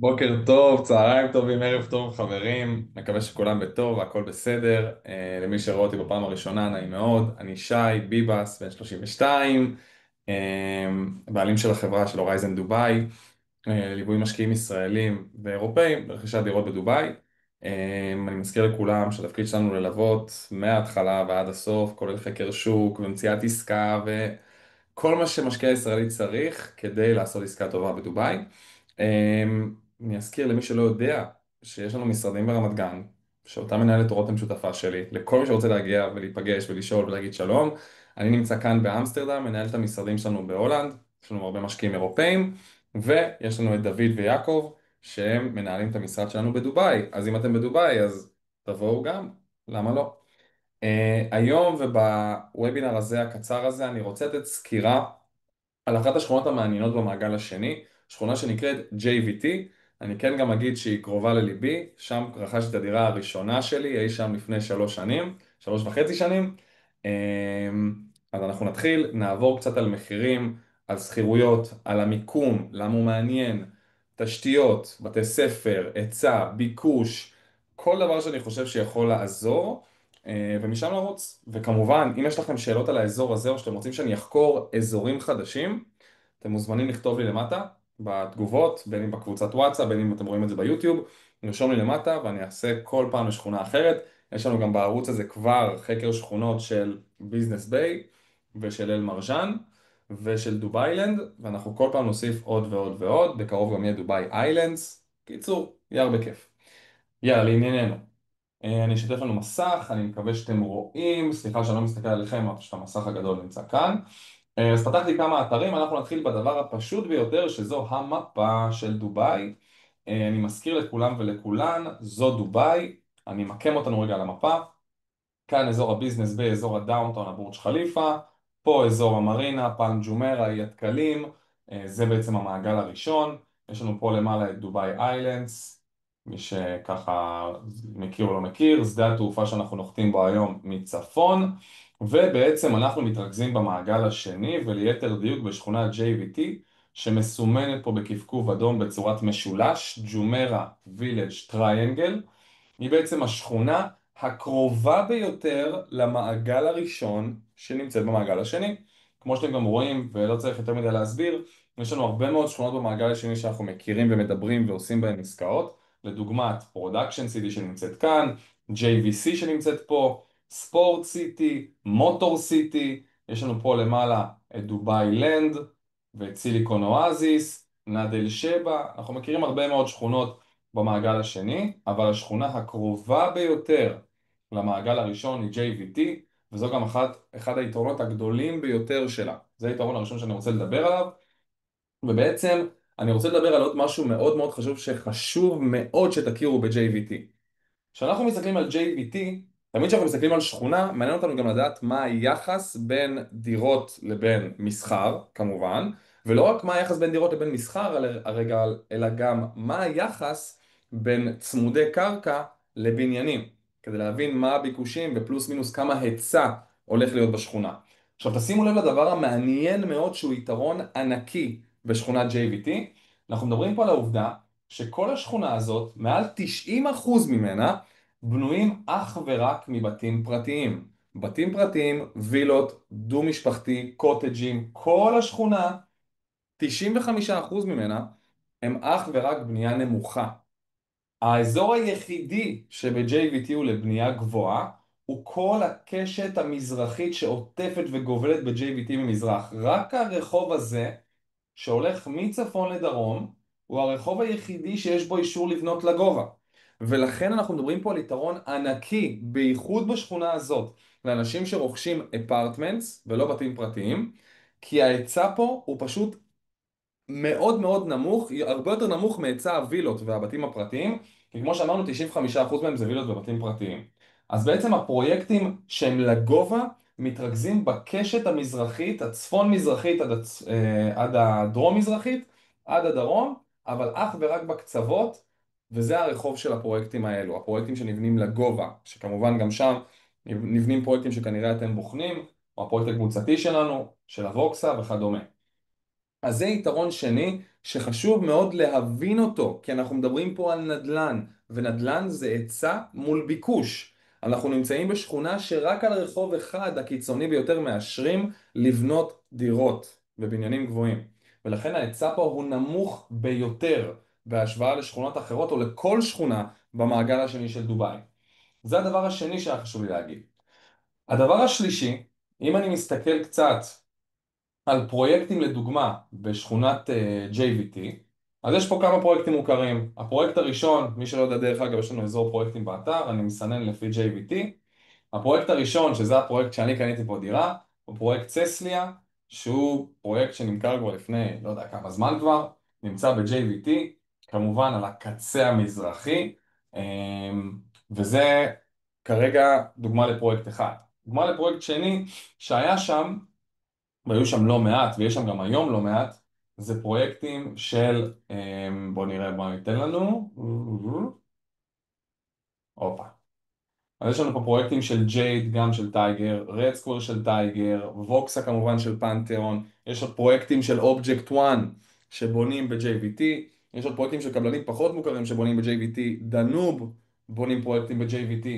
בוקר טוב, צהריים טובים, ערב טוב חברים, מקווה שכולם בטוב והכל בסדר. למי שרואה אותי בפעם הראשונה, נעים מאוד, אני שי ביבס, בן 32, בעלים של החברה של הורייזן דובאי, ליווי משקיעים ישראלים ואירופאים ברכישת דירות בדובאי. אני מזכיר לכולם שהתפקיד שלנו ללוות מההתחלה ועד הסוף, כולל חקר שוק ומציאת עסקה כל מה שמשקיע ישראלי צריך כדי לעשות עסקה טובה בדובאי. אני אזכיר למי שלא יודע שיש לנו משרדים ברמת גן, שאותה מנהלת רותם שותפה שלי, לכל מי שרוצה להגיע ולהיפגש ולשאול ולהגיד שלום. אני נמצא כאן באמסטרדם, מנהל את המשרדים שלנו בהולנד, יש לנו הרבה משקיעים אירופאים, ויש לנו את דוד ויעקב, שהם מנהלים את המשרד שלנו בדובאי. אז אם אתם בדובאי, אז תבואו גם, למה לא? היום ובוובינר הזה, הקצר הזה, אני רוצה לתת סקירה על אחת השכונות המעניינות במעגל השני, שכונה שנקראת JVT. אני כן גם אגיד שהיא קרובה לליבי, שם רכשתי את הדירה הראשונה שלי, אי שם לפני 3 שנים, 3.5 שנים. אז אנחנו נתחיל, נעבור קצת על מחירים, על שכירויות, על המיקום, למה הוא מעניין, תשתיות, בתי ספר, היצע, ביקוש, כל דבר שאני חושב שיכול לעזור. ומשם לרוץ. וכמובן, אם יש לכם שאלות על האזור הזה, או שאתם רוצים שאני אחקור אזורים חדשים, אתם מוזמנים לכתוב לי למטה, בתגובות, בין אם בקבוצת וואטסאפ, בין אם אתם רואים את זה ביוטיוב, לרשום לי למטה ואני אעשה כל פעם לשכונה אחרת. יש לנו גם בערוץ הזה כבר חקר שכונות של ביזנס ביי, ושל אל מרז'אן, ושל דובאילנד, ואנחנו כל פעם נוסיף עוד ועוד ועוד, בקרוב גם יהיה דובאי איילנדס. קיצור, יהיה הרבה כיף. יאללה, לענייננו. אני אשתף לנו מסך, אני מקווה שאתם רואים, סליחה שאני לא מסתכל עליכם, אבל פשוט המסך הגדול נמצא כאן. אז פתחתי כמה אתרים, אנחנו נתחיל בדבר הפשוט ביותר, שזו המפה של דובאי. אני מזכיר לכולם ולכולן, זו דובאי, אני אמקם אותנו רגע על המפה. כאן אזור הביזנס באזור הדאונטאון, הבורג' חליפה, פה אזור המרינה, פלם ג'ומרה, אי הדקלים, זה בעצם המעגל הראשון. יש לנו פה למעלה את דובאי איילנדס, מי שככה מכיר או לא מכיר, שדה התעופה שאנחנו נוחתים בו היום מצפון, ובעצם אנחנו מתרכזים במעגל השני, וליתר דיוק בשכונת JVT, שמסומנת פה בכפכוף אדום בצורת משולש, ג'ומרה וילג' טריינגל. היא בעצם השכונה הקרובה ביותר למעגל הראשון שנמצאת במעגל השני. כמו שאתם גם רואים, ולא צריך יותר מדי להסביר, יש לנו הרבה מאוד שכונות במעגל השני שאנחנו מכירים ומדברים ועושים בהן עסקאות. לדוגמת, פרודקשן סיטי שנמצאת כאן, JVC שנמצאת פה, ספורט סיטי, מוטור סיטי, יש לנו פה למעלה את דובאי לנד ואת סיליקון אואזיס, נאדל שבע, אנחנו מכירים הרבה מאוד שכונות במעגל השני, אבל השכונה הקרובה ביותר למעגל הראשון היא JVT, וזו גם אחד היתרונות הגדולים ביותר שלה. זה היתרון הראשון שאני רוצה לדבר עליו, ובעצם אני רוצה לדבר על עוד משהו מאוד מאוד חשוב, שחשוב מאוד שתכירו ב-JVT. כשאנחנו מסתכלים על JVT, תמיד כשאנחנו מסתכלים על שכונה, מעניין אותנו גם לדעת מה היחס בין דירות לבין מסחר, כמובן, ולא רק מה היחס בין דירות לבין מסחר, אלא גם מה היחס בין צמודי קרקע לבניינים, כדי להבין מה הביקושים ופלוס מינוס כמה היצע הולך להיות בשכונה. עכשיו תשימו לב לדבר המעניין מאוד שהוא יתרון ענקי בשכונת JVT. אנחנו מדברים פה על העובדה שכל השכונה הזאת, מעל 90% ממנה, בנויים אך ורק מבתים פרטיים. בתים פרטיים, וילות, דו-משפחתי, קוטג'ים, כל השכונה, 95% ממנה, הם אך ורק בנייה נמוכה. האזור היחידי שב-JVT הוא לבנייה גבוהה, הוא כל הקשת המזרחית שעוטפת וגובלת ב-JVT ממזרח. רק הרחוב הזה, שהולך מצפון לדרום, הוא הרחוב היחידי שיש בו אישור לבנות לגובה. ולכן אנחנו מדברים פה על יתרון ענקי, בייחוד בשכונה הזאת, לאנשים שרוכשים אפרטמנטס ולא בתים פרטיים, כי ההיצע פה הוא פשוט מאוד מאוד נמוך, הרבה יותר נמוך מהיצע הווילות והבתים הפרטיים, כי כמו שאמרנו 95% מהם זה וילות ובתים פרטיים. אז בעצם הפרויקטים שהם לגובה מתרכזים בקשת המזרחית, הצפון מזרחית עד הדרום מזרחית, עד הדרום, אבל אך ורק בקצוות, וזה הרחוב של הפרויקטים האלו, הפרויקטים שנבנים לגובה, שכמובן גם שם נבנים פרויקטים שכנראה אתם בוחנים, או הפרויקט הקבוצתי שלנו, של הווקסה וכדומה. אז זה יתרון שני שחשוב מאוד להבין אותו, כי אנחנו מדברים פה על נדל"ן, ונדל"ן זה היצע מול ביקוש. אנחנו נמצאים בשכונה שרק על רחוב אחד הקיצוני ביותר מאשרים לבנות דירות בבניינים גבוהים. ולכן ההיצע פה הוא נמוך ביותר בהשוואה לשכונות אחרות או לכל שכונה במעגל השני של דובאי. זה הדבר השני שהיה חשוב לי להגיד. הדבר השלישי, אם אני מסתכל קצת על פרויקטים לדוגמה בשכונת JVT, אז יש פה כמה פרויקטים מוכרים. הפרויקט הראשון, מי שלא יודע דרך אגב, יש לנו אזור פרויקטים באתר, אני מסנן לפי JVT. הפרויקט הראשון, שזה הפרויקט שאני קניתי פה דירה, הוא פרויקט צסליה, שהוא פרויקט שנמכר כבר לפני לא יודע כמה זמן כבר, נמצא ב-JVT, כמובן על הקצה המזרחי, וזה כרגע דוגמה לפרויקט אחד. דוגמה לפרויקט שני, שהיה שם, והיו שם לא מעט, ויש שם גם היום לא מעט, זה פרויקטים של, בואו נראה מה ייתן לנו, הופה. אז יש לנו פה פרויקטים של ג'ייד, גם של טייגר, רד סקוור של טייגר, ווקסה כמובן של פנתיאון, יש עוד פרויקטים של אובייקט 1 שבונים ב-JVT, יש עוד פרויקטים של קבלנים פחות מוכרים שבונים ב-JVT, דנוב בונים פרויקטים ב-JVT,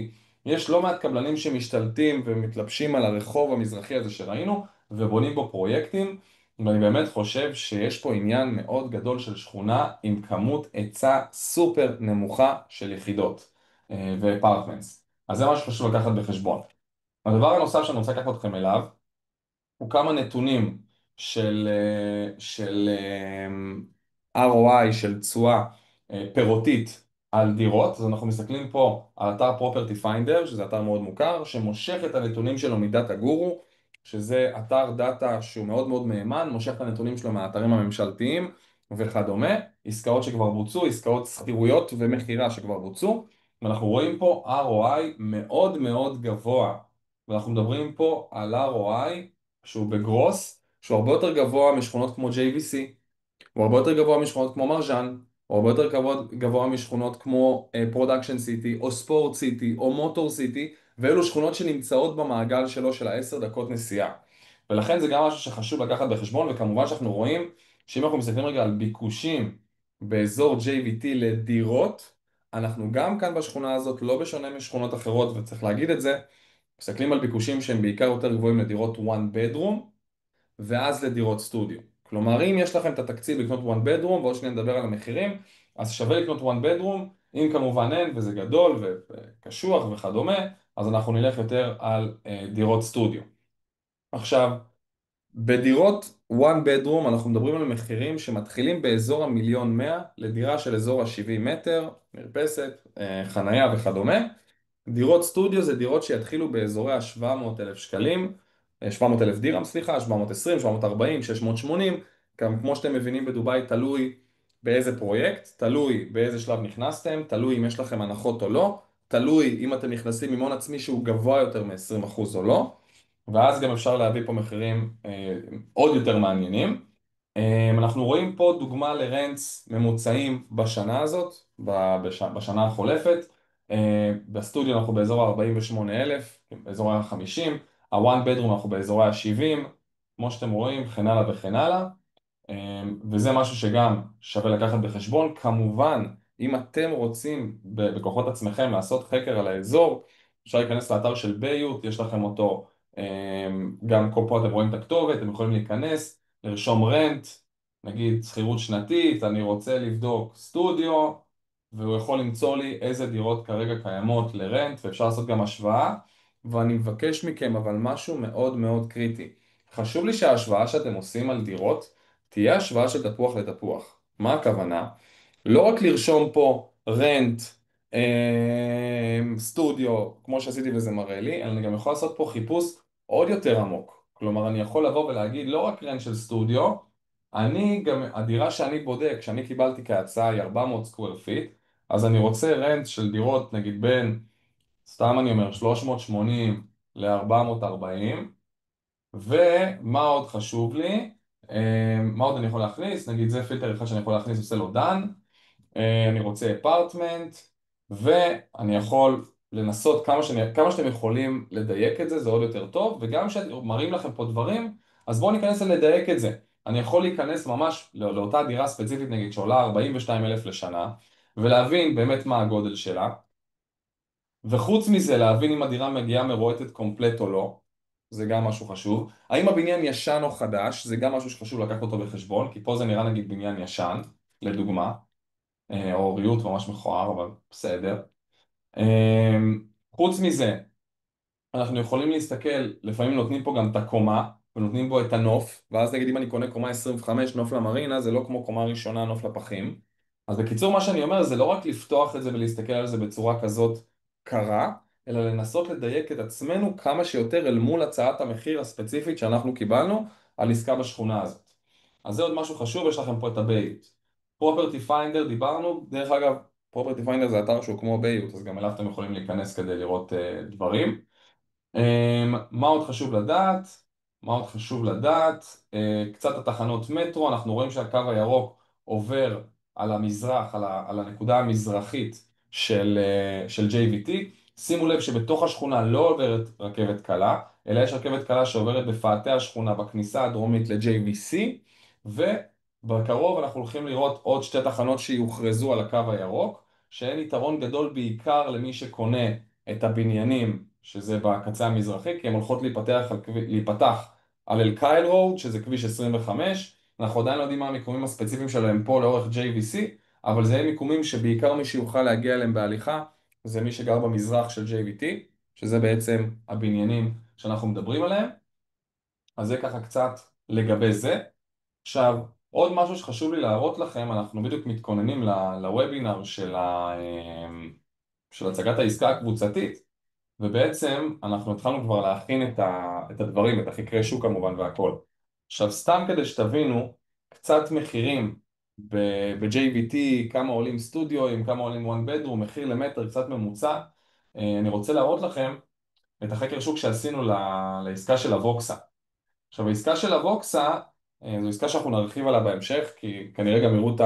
יש לא מעט קבלנים שמשתלטים ומתלבשים על הרחוב המזרחי הזה שראינו ובונים בו פרויקטים, ואני באמת חושב שיש פה עניין מאוד גדול של שכונה עם כמות היצע סופר נמוכה של יחידות ואפרטמנטס. אז זה משהו שחשוב לקחת בחשבון. הדבר הנוסף שאני רוצה לקחת אתכם אליו, הוא כמה נתונים של ROI, של תשואה פירותית על דירות. אז אנחנו מסתכלים פה על אתר Property Finder, שזה אתר מאוד מוכר, שמושך את הנתונים שלו מדאטה גורו, שזה אתר דאטה שהוא מאוד מאוד מהימן, מושך את הנתונים שלו מהאתרים הממשלתיים וכדומה, עסקאות שכבר בוצעו, עסקאות שכירויות ומכירה שכבר בוצעו, ואנחנו רואים פה ROI מאוד מאוד גבוה, ואנחנו מדברים פה על ROI שהוא בגרוס, שהוא הרבה יותר גבוה משכונות כמו JVC, הוא הרבה יותר גבוה משכונות כמו מרז'אן, הוא הרבה יותר גבוה משכונות כמו פרודקשן סיטי, או ספורט סיטי, או מוטור סיטי, ואלו שכונות שנמצאות במעגל שלו של ה10 דקות נסיעה. ולכן זה גם משהו שחשוב לקחת בחשבון, וכמובן שאנחנו רואים שאם אנחנו מסתכלים רגע על ביקושים באזור JVT לדירות, אנחנו גם כאן בשכונה הזאת, לא בשונה משכונות אחרות, וצריך להגיד את זה, מסתכלים על ביקושים שהם בעיקר יותר גבוהים לדירות one bedroom, ואז לדירות סטודיו. כלומר, אם יש לכם את התקציב לקנות one bedroom, ועוד שניה נדבר על המחירים, אז שווה לקנות one bedroom, אם כמובן אין, וזה גדול וקשוח וכדומה, אז אנחנו נלך יותר על דירות סטודיו. עכשיו, בדירות one bedroom אנחנו מדברים על מחירים שמתחילים באזור ה1,100,000 לדירה של אזור ה70 מטר, מרפסת, חנייה וכדומה. דירות סטודיו זה דירות שיתחילו באזורי ה-700,000 שקלים, 700,000 דירם, סליחה, 720, 740, 680, גם כמו שאתם מבינים בדובאי תלוי באיזה פרויקט, תלוי באיזה שלב נכנסתם, תלוי אם יש לכם הנחות או לא, תלוי אם אתם נכנסים עם הון עצמי שהוא גבוה יותר מ-20% או לא, ואז גם אפשר להביא פה מחירים עוד יותר מעניינים. אנחנו רואים פה דוגמה לרנטס ממוצעים בשנה הזאת, בשנה החולפת. בסטודיו אנחנו באזור ה-48,000, באזור ה-50, ה-one bedroom אנחנו באזורי ה-70, כמו שאתם רואים, וכן הלאה וכן הלאה. וזה משהו שגם שווה לקחת בחשבון. כמובן, אם אתם רוצים בכוחות עצמכם לעשות חקר על האזור, אפשר להיכנס לאתר של ביוט, יש לכם אותו, גם פה אתם רואים את הכתובת, אתם יכולים להיכנס, לרשום רנט, נגיד שכירות שנתית, אני רוצה לבדוק סטודיו, והוא יכול למצוא לי איזה דירות כרגע קיימות לרנט, ואפשר לעשות גם השוואה, ואני מבקש מכם אבל משהו מאוד מאוד קריטי. חשוב לי שההשוואה שאתם עושים על דירות תהיה השוואה של תפוח לתפוח. מה הכוונה? לא רק לרשום פה רנט, סטודיו, כמו שעשיתי וזה מראה לי, אלא אני גם יכול לעשות פה חיפוש עוד יותר עמוק. כלומר, אני יכול לבוא ולהגיד לא רק רנט של סטודיו, אני גם, הדירה שאני בודק, שאני קיבלתי כהצעה היא 400 סקוור פיט, אז אני רוצה רנט של דירות, נגיד בין, סתם אני אומר, 380 ל-440, ומה עוד חשוב לי? מה עוד אני יכול להכניס? נגיד זה פילטר אחד שאני יכול להכניס, עושה לו done. אני רוצה אפרטמנט, ואני יכול לנסות כמה שאתם יכולים לדייק את זה, זה עוד יותר טוב, וגם כשמראים לכם פה דברים, אז בואו ניכנס לדייק את זה. אני יכול להיכנס ממש לאותה דירה ספציפית נגיד שעולה 42,000 לשנה, ולהבין באמת מה הגודל שלה, וחוץ מזה להבין אם הדירה מגיעה מרועטת קומפלט או לא, זה גם משהו חשוב. האם הבניין ישן או חדש, זה גם משהו שחשוב לקחת אותו בחשבון, כי פה זה נראה נגיד בניין ישן, לדוגמה, או ריהוט ממש מכוער, אבל בסדר. חוץ מזה, אנחנו יכולים להסתכל, לפעמים נותנים פה גם את הקומה, ונותנים בו את הנוף, ואז נגיד אם אני קונה קומה 25 נוף למרינה, זה לא כמו קומה ראשונה נוף לפחים. אז בקיצור מה שאני אומר זה לא רק לפתוח את זה ולהסתכל על זה בצורה כזאת קרה, אלא לנסות לדייק את עצמנו כמה שיותר אל מול הצעת המחיר הספציפית שאנחנו קיבלנו על עסקה בשכונה הזאת. אז זה עוד משהו חשוב, יש לכם פה את הבייט. פרופרטי פיינדר דיברנו, דרך אגב, פרופרטי פיינדר זה אתר שהוא כמו בייט, אז גם אליו אתם יכולים להיכנס כדי לראות דברים. מה עוד חשוב לדעת? מה עוד חשוב לדעת? קצת התחנות מטרו, אנחנו רואים שהקו הירוק עובר על המזרח, על הנקודה המזרחית של JVT. שימו לב שבתוך השכונה לא עוברת רכבת קלה, אלא יש רכבת קלה שעוברת בפאתי השכונה בכניסה הדרומית ל-JVC, ובקרוב אנחנו הולכים לראות עוד שתי תחנות שיוכרזו על הקו הירוק, שהן יתרון גדול בעיקר למי שקונה את הבניינים שזה בקצה המזרחי, כי הן הולכות להיפתח על אל-קייל רוד, שזה כביש 25. אנחנו עדיין לא יודעים מה המיקומים הספציפיים שלהם פה לאורך JVC, אבל זה יהיה מיקומים שבעיקר מי שיוכל להגיע אליהם בהליכה, זה מי שגר במזרח של JVT, שזה בעצם הבניינים שאנחנו מדברים עליהם. אז זה ככה קצת לגבי זה. עכשיו, עוד משהו שחשוב לי להראות לכם, אנחנו בדיוק מתכוננים לוובינר של הצגת העסקה הקבוצתית, ובעצם אנחנו התחלנו כבר להכין את הדברים, את החקרי שוק כמובן והכל. עכשיו סתם כדי שתבינו קצת מחירים ב-JVT, כמה עולים סטודיו, כמה עולים one bedroom, מחיר למטר קצת ממוצע, אני רוצה להראות לכם את החקר שוק שעשינו לעסקה של הווקסה. עכשיו העסקה של הווקסה זו עסקה שאנחנו נרחיב עליה בהמשך, כי כנראה גם יראו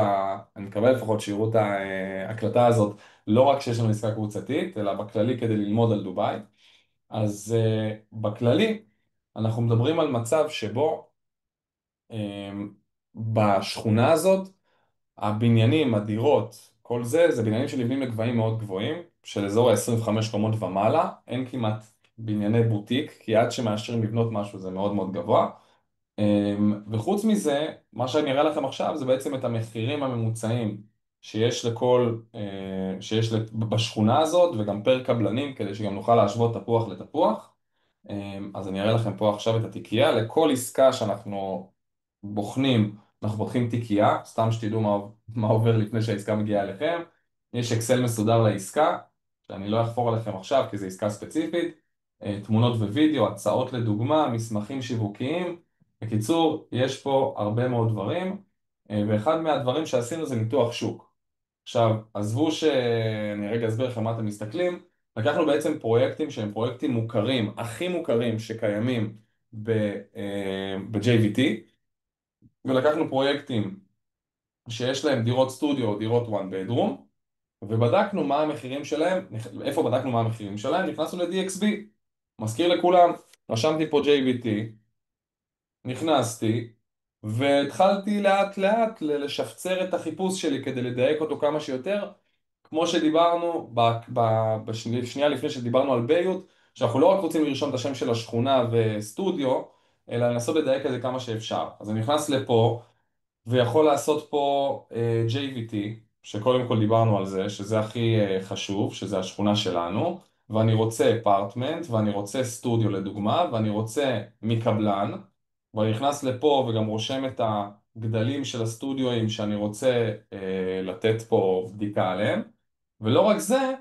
אני מקווה לפחות שיראו את ההקלטה הזאת לא רק שיש לנו עסקה קבוצתית, אלא בכללי כדי ללמוד על דובאי. אז בכללי אנחנו מדברים על מצב שבו uh, בשכונה הזאת הבניינים, הדירות, כל זה, זה בניינים שנבנים לגבהים מאוד גבוהים, של אזור ה-25 קומות ומעלה, אין כמעט בנייני בוטיק, כי עד שמאשרים לבנות משהו זה מאוד מאוד גבוה. וחוץ מזה, מה שאני אראה לכם עכשיו זה בעצם את המחירים הממוצעים שיש בשכונה הזאת, וגם פר קבלנים, כדי שגם נוכל להשוות תפוח לתפוח. אז אני אראה לכם פה עכשיו את התיקייה. לכל עסקה שאנחנו בוחנים, אנחנו בוחנים תיקייה, סתם שתדעו מה עובר לפני שהעסקה מגיעה אליכם. יש אקסל מסודר לעסקה, שאני לא אחפור עליכם עכשיו כי זו עסקה ספציפית. תמונות ווידאו, הצעות לדוגמה, מסמכים שיווקיים. בקיצור, יש פה הרבה מאוד דברים, ואחד מהדברים שעשינו זה ניתוח שוק. עכשיו, עזבו שאני רגע אסביר לכם מה אתם מסתכלים. לקחנו בעצם פרויקטים שהם פרויקטים מוכרים, הכי מוכרים שקיימים ב-JVT, ולקחנו פרויקטים שיש להם דירות סטודיו או דירות one bedroom, ובדקנו מה המחירים שלהם, איפה בדקנו מה המחירים שלהם, נכנסנו ל-DXB. מזכיר לכולם, רשמתי פה JVT, נכנסתי, והתחלתי לאט לאט לשפצר את החיפוש שלי כדי לדייק אותו כמה שיותר, כמו שדיברנו בשנייה לפני שדיברנו על ביות, שאנחנו לא רק רוצים לרשום את השם של השכונה וסטודיו, אלא לנסות לדייק את זה כמה שאפשר. אז אני נכנס לפה, ויכול לעשות פה JVT, שקודם כל דיברנו על זה, שזה הכי חשוב, שזה השכונה שלנו, ואני רוצה אפרטמנט, ואני רוצה סטודיו לדוגמה, ואני רוצה מקבלן, ואני נכנס לפה וגם רושם את הגדלים של הסטודיואים שאני רוצה לתת פה בדיקה עליהם, ולא רק זה,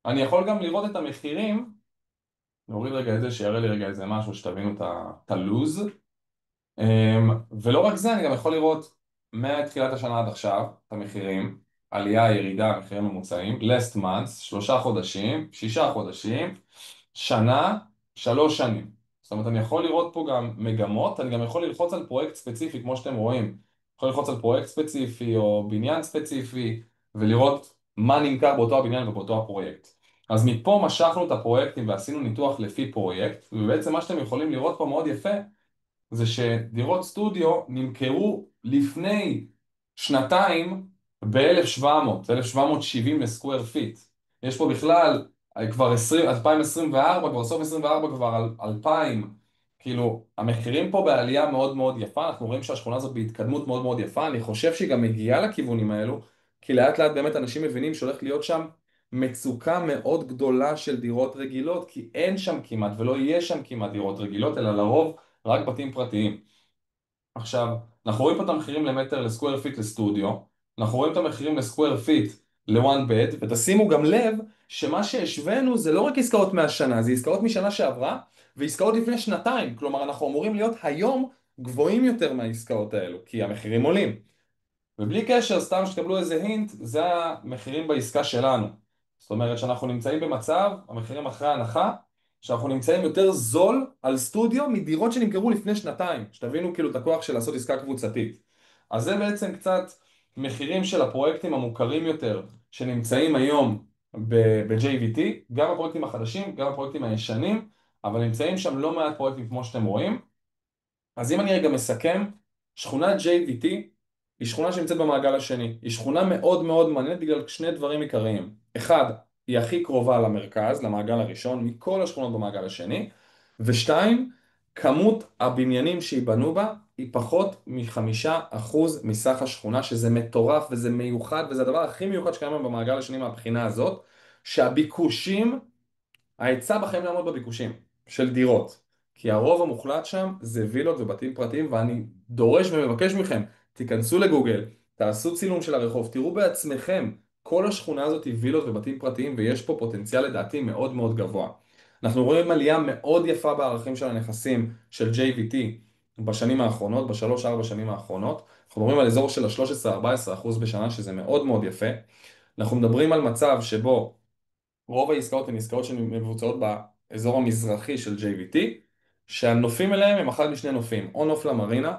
אני יכול גם לראות את המחירים, נוריד רגע את זה, שיראה לי רגע איזה משהו שתבינו את הלוז. ולא רק זה, אני גם יכול לראות מתחילת השנה עד עכשיו את המחירים, עלייה, ירידה, מחירים ממוצעים, last months, 3 חודשים, 6 חודשים, שנה, 3 שנים. זאת אומרת, אני יכול לראות פה גם מגמות, אני גם יכול ללחוץ על פרויקט ספציפי, כמו שאתם רואים. יכול ללחוץ על פרויקט ספציפי או בניין ספציפי, ולראות מה נמכר באותו הבניין ובאותו הפרויקט. אז מפה משכנו את הפרויקטים ועשינו ניתוח לפי פרויקט, ובעצם מה שאתם יכולים לראות פה מאוד יפה, זה שדירות סטודיו נמכרו לפני שנתיים ב-1700, 1770 לסקוויר פיט. יש פה בכלל, כבר 2024, כבר סוף 24, כבר 2000. כאילו, המחירים פה בעלייה מאוד מאוד יפה, אנחנו רואים שהשכונה הזאת בהתקדמות מאוד מאוד יפה, אני חושב שהיא גם מגיעה לכיוונים האלו, כי לאט לאט באמת אנשים מבינים שהולך להיות שם מצוקה מאוד גדולה של דירות רגילות, כי אין שם כמעט ולא יהיה שם כמעט דירות רגילות, אלא לרוב רק בתים פרטיים. עכשיו, אנחנו רואים פה את המחירים למטר לסקוויר פיט לסטודיו, אנחנו רואים את המחירים לסקוויר פיט ל-one bed, ותשימו גם לב שמה שהשווינו זה לא רק עסקאות מהשנה, זה עסקאות משנה שעברה ועסקאות לפני שנתיים, כלומר אנחנו אמורים להיות היום גבוהים יותר מהעסקאות האלו, כי המחירים עולים. ובלי קשר, סתם שתקבלו איזה הינט, זה המחירים בעסקה שלנו. זאת אומרת שאנחנו נמצאים במצב, המחירים אחרי ההנחה, שאנחנו נמצאים יותר זול על סטודיו מדירות שנמכרו לפני שנתיים. שתבינו כאילו את הכוח של לעשות עסקה קבוצתית. אז זה בעצם קצת מחירים של הפרויקטים המוכרים יותר, שנמצאים היום ב-JVT, גם הפרויקטים החדשים, גם הפרויקטים הישנים, אבל נמצאים שם לא מעט פרויקטים כמו שאתם רואים. אז אם אני רגע מסכם, שכונת JVT היא שכונה שנמצאת במעגל השני. היא שכונה מאוד מאוד מעניינת בגלל שני דברים עיקריים. אחד, היא הכי קרובה למרכז, למעגל הראשון, מכל השכונות במעגל השני. ושתיים, כמות הבניינים שיבנו בה היא פחות מ5% מסך השכונה, שזה מטורף וזה מיוחד, וזה הדבר הכי מיוחד שקיים היום במעגל השני מהבחינה הזאת, שהביקושים ההיצע בחיים לעמוד בביקושים של דירות, כי הרוב המוחלט שם זה וילות ובתים פרטיים, ואני דורש ומבקש מכם, תיכנסו לגוגל, תעשו צילום של הרחוב, תראו בעצמכם, כל השכונה הזאת היא וילות ובתים פרטיים, ויש פה פוטנציאל לדעתי מאוד מאוד גבוה. אנחנו רואים עלייה מאוד יפה בערכים של הנכסים של JVT בשנים האחרונות, בשלוש-ארבע שנים האחרונות. אנחנו מדברים על אזור של ה-13-14% בשנה, שזה מאוד מאוד יפה. אנחנו מדברים על מצב שבו רוב העסקאות הן עסקאות שמבוצעות באזור המזרחי של JVT, שהנופים אליהם הם אחד משני נופים, או נוף למרינה,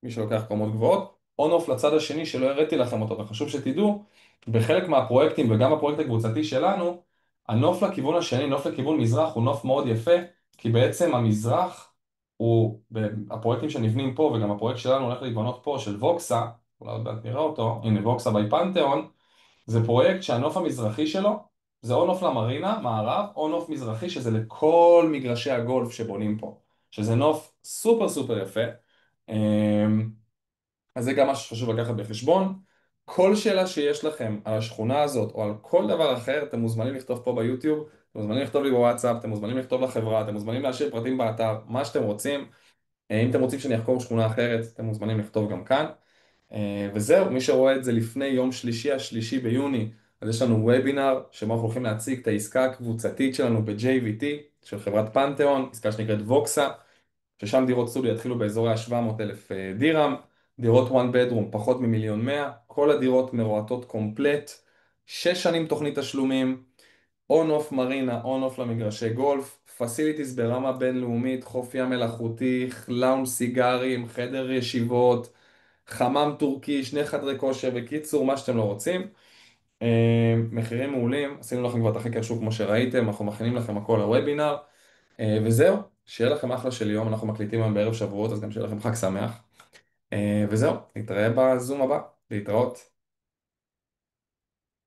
מי שלוקח קומות גבוהות, או נוף לצד השני שלא הראיתי לכם אותו, וחשוב שתדעו, בחלק מהפרויקטים וגם הפרויקט הקבוצתי שלנו, הנוף לכיוון השני, נוף לכיוון מזרח, הוא נוף מאוד יפה, כי בעצם המזרח הוא, הפרויקטים שנבנים פה, וגם הפרויקט שלנו הולך להיבנות פה, של ווקסה, אולי עוד מעט נראה אותו, הנה ווקסה בי פנתיאון, זה פרויקט שהנוף המזרחי שלו זה או נוף למרינה, מערב, או נוף מזרחי שזה לכל מגרשי הגולף שבונים פה, שזה נוף סופר סופר יפה. אמ, אז זה גם משהו שחשוב לקחת בחשבון. כל שאלה שיש לכם על השכונה הזאת או על כל דבר אחר, אתם מוזמנים לכתוב פה ביוטיוב, אתם מוזמנים לכתוב לי בוואטסאפ, אתם מוזמנים לכתוב לחברה, אתם מוזמנים להשאיר פרטים באתר, מה שאתם רוצים. אם אתם רוצים שאני אחקור שכונה אחרת, אתם מוזמנים לכתוב גם כאן. וזהו, מי שרואה את זה לפני יום שלישי, השלישי ביוני, אז יש לנו וובינר שבו אנחנו הולכים להציג את העסקה הקבוצתית שלנו ב-JVT של חברת פנתיאון, עסקה שנקראת ווקסה, ששם דירות סטודיו יתחילו באזורי ה-700,000 דירם, דירות one bedroom פחות מ1,100,000, כל הדירות מרועטות קומפלט, 6 שנים תוכנית תשלומים, און אוף מרינה, און אוף למגרשי גולף, פסיליטיז ברמה בינלאומית, חוף ים מלאכותי, לאונג' סיגרים, חדר ישיבות, חמם טורקי, 2 חדרי כושר, בקיצור, מה שאתם לא רוצים. מחירים מעולים, עשינו לכם כבר את החקר שוק כמו שראיתם, אנחנו מכינים לכם הכל לוובינר, וזהו, שיהיה לכם אחלה של יום, אנחנו מקליטים היום בערב שבועות, אז גם שיהיה לכם חג שמח, וזהו, נתראה בזום הבא, להתראות.